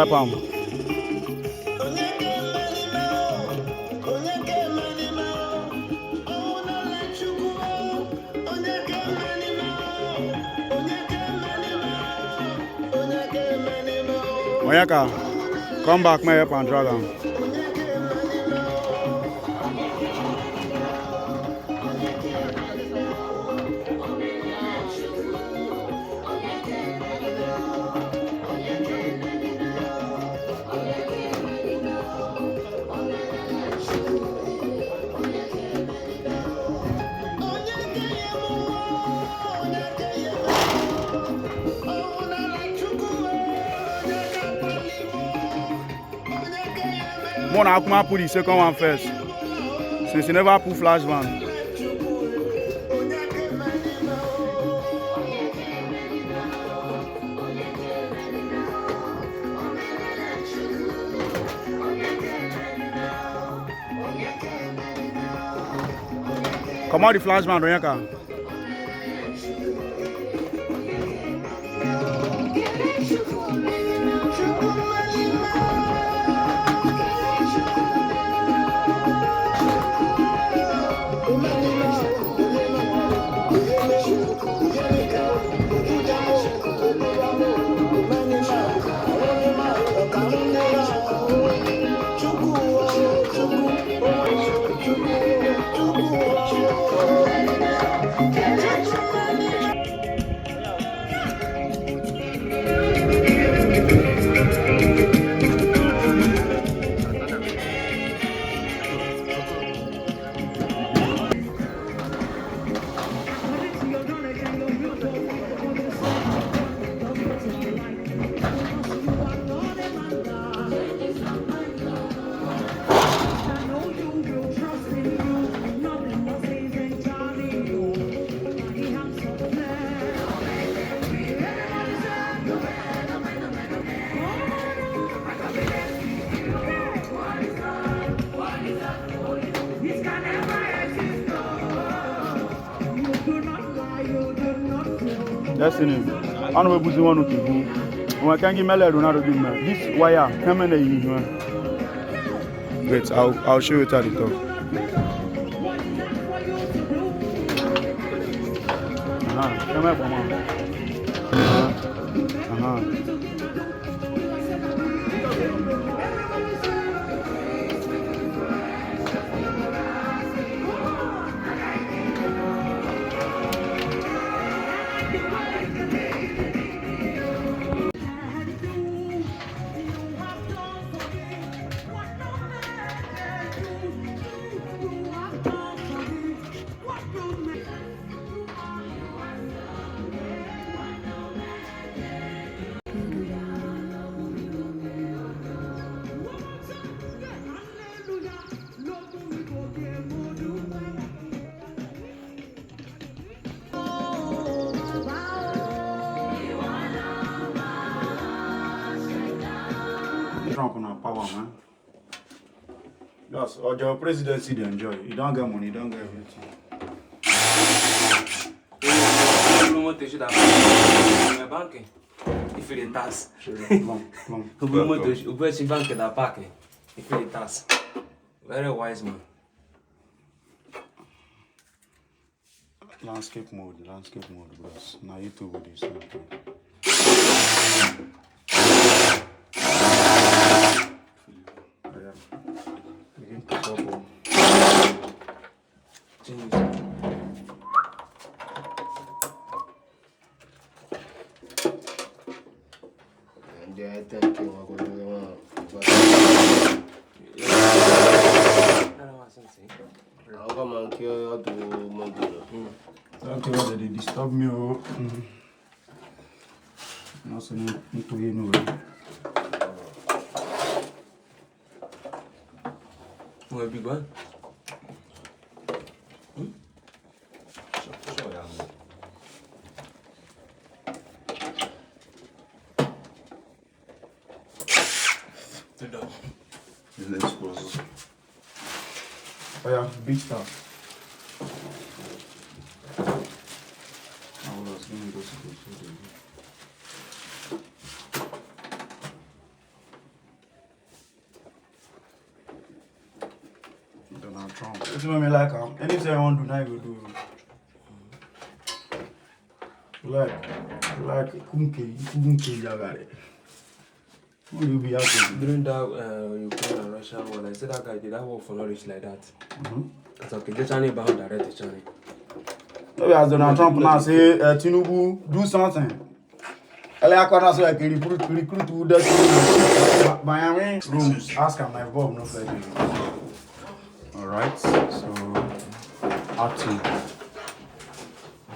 Pam. Oyaka, come back, my help and drag on. Mona Akuma put the second one first, since he never put flash one. Come out the flash man, Oyaka. Destiny, I don't know if you want to do. I can't give me a letter. This wire, come in. Wait, I'll show you at the top. Come up, Trump on power, man. Yes, or your presidency they enjoy. You don't get money, you don't get everything. Il fait des tasses. Ou peut être banque d'appât. Il fait des tasses. Very wise man. Landscape mode, bros. Now YouTube with this. Begin to double. Thank you. They disturb me. Not so need to hear. What big one? Let's pause. Oh yeah, big stuff. I was going to go to Donald Trump. It's what me like. Anything I want to do now, I will do. Like, kunke, jagare. Who will be happy? During that Ukraine and Russia war, I said that guy did that work for not rich like that. It's okay, just only about direct China. Maybe as Donald Trump now say, Tinubu, do something. I can't say I can recruit who does Miami rooms. Ask him, my Bob, no pleasure. Alright, so acting.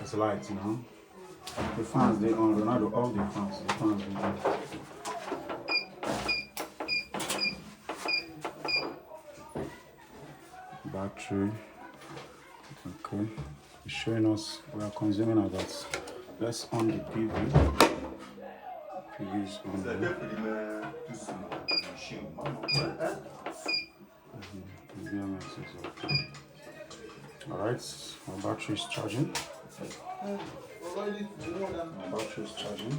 It's light, you know. The fans, they on Ronaldo, all the fans they on. Battery. Okay. It's showing us we are consuming about. Let's on the PV. PV is on. Alright, our battery is charging. Our battery is charging.